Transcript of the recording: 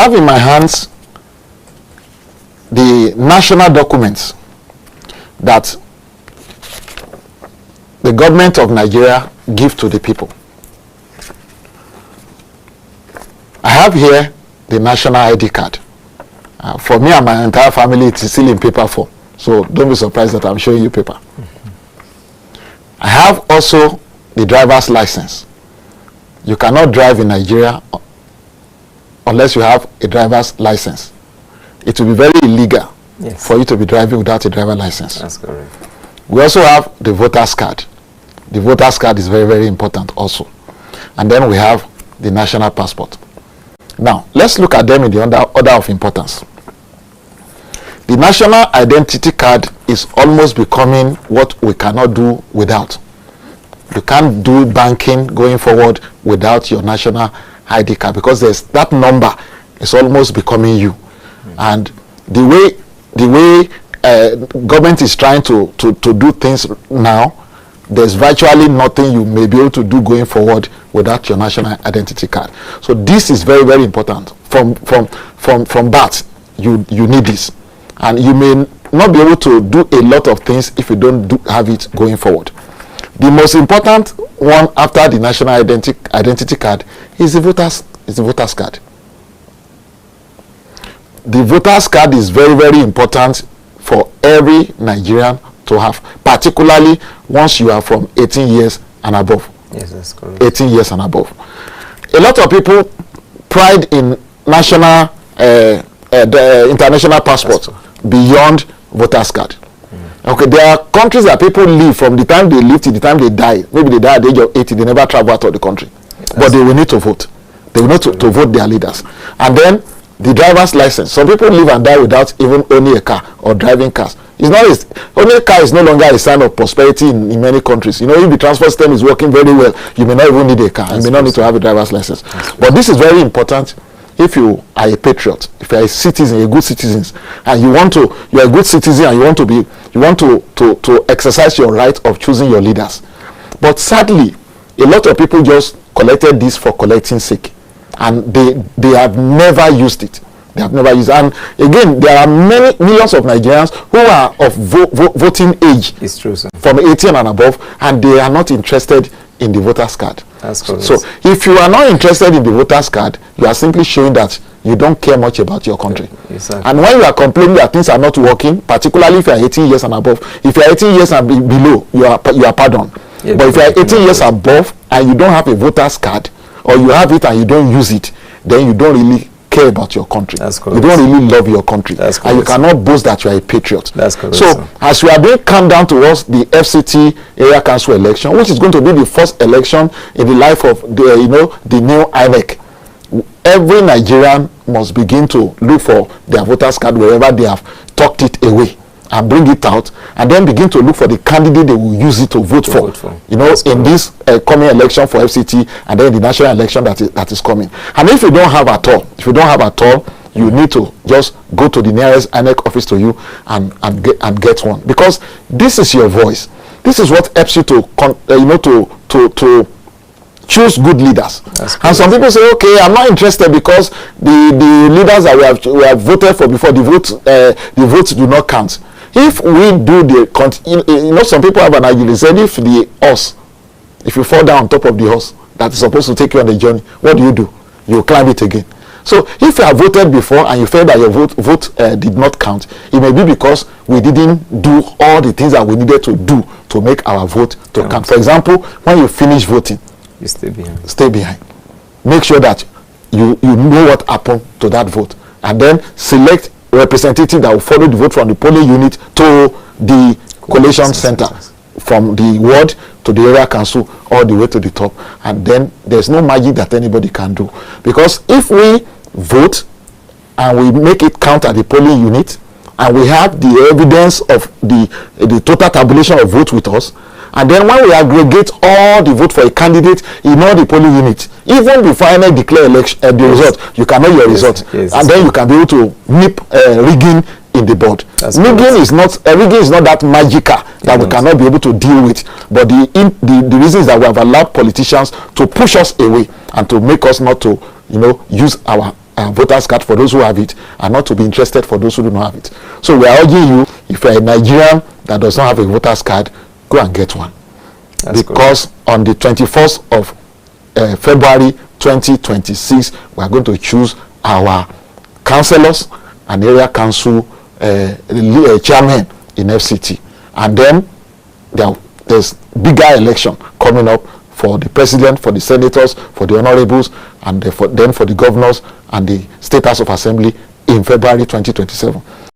have in my hands the national documents that the government of Nigeria give to the people. I have here the national ID card. For me and my entire family, it is still in paper form. So don't be surprised that I'm showing you paper. I have also the driver's license. You cannot drive in Nigeria unless you have a driver's license. It will be very illegal for you to be driving without a driver's license. That's correct. We also have the voter's card. The voter's card is very, very important also. And then we have the national passport. Now, let's look at them in the order of importance. The national identity card is almost becoming what we cannot do without. You can't do banking going forward without your national ID card, because there's that number is almost becoming you. And the way government is trying to do things now, there's virtually nothing you may be able to do going forward without your national identity card. So this is very, very important. From birth, you need this, and you may not be able to do a lot of things if you don't have it going forward. The most important one after the national identity card is the voter's card. The voter's card is very, very important for every Nigerian to have, particularly once you are from 18 years and above. Yes, that's correct. 18 years and above. A lot of people pride in national, international passport beyond voter's card. Okay, there are countries that people live from the time they live to the time they die. Maybe they die at the age of 80, they never travel out of the country. But they will need to vote. They will need to vote their leaders. And then the driver's license. Some people live and die without even owning a car or driving cars. It's not owning a car is no longer a sign of prosperity in many countries. You know, if the transport system is working very well, you may not even need a car. You may not need to have a driver's license. But this is very important. If you are a patriot, if you are a citizen, a good citizen, and you are a good citizen, and you want to exercise your right of choosing your leaders. But sadly, a lot of people just collected this for collecting sake, and they have never used it. They have never used it. And again, there are millions of Nigerians who are of voting age. It's true, sir. From 18 and above, and they are not interested in the voter's card. That's correct. So if you are not interested in the voter's card, you are simply showing that you don't care much about your country. Exactly. And when you are complaining that things are not working, particularly if you are 18 years and above, if you are 18 years and below, you are pardoned. Yeah, but if you are 18 years above and you don't have a voter's card, or you have it and you don't use it, then you don't really care about your country. That's correct. You don't really love your country. That's correct. And you cannot boast that you are a patriot. That's correct. So sir. as we are being calmed down towards the FCT area council election, which is going to be the first election in the life of the new INEC, every Nigerian must begin to look for their voters card wherever they have tucked it away, and bring it out, and then begin to look for the candidate they will use it to vote for. You know, in this coming election for FCT, and then the national election that is coming. And if you don't have at all, you need to just go to the nearest INEC office to you and get one, because this is your voice. This is what helps you to choose good leaders. And some people say, okay, I'm not interested because the leaders that we have voted for before, the votes do not count. If we do some people have an argument. They said if you fall down on top of the horse that is supposed to take you on the journey, what do? You climb it again. So if you have voted before and you felt that your vote did not count, it may be because we didn't do all the things that we needed to do to make our vote to count. For example, when you finish voting, you stay behind. Stay behind. Make sure that you know what happened to that vote, and then select representative that will follow the vote from the polling unit to the collation center, from the ward to the area council, all the way to the top. And then there's no magic that anybody can do, because if we vote and we make it count at the polling unit, and we have the evidence of the total tabulation of votes with us, and then when we aggregate all the vote for a candidate in all the polling units, even before I declare the result, you can know your result, and then you can be able to nip rigging in the board. Rigging is not that magical that we cannot be able to deal with. But the reason is that we have allowed politicians to push us away and to make us not to use our voters card for those who have it, and not to be interested for those who do not have it. So we are urging you, if you are a Nigerian that does not have a voters card, go and get one. That's because correct. On the 21st of February 2026, we are going to choose our councillors and area council chairman in FCT, and then there's bigger election coming up for the president, for the senators, for the honorables, and for the governors and the state house of assembly in February 2027.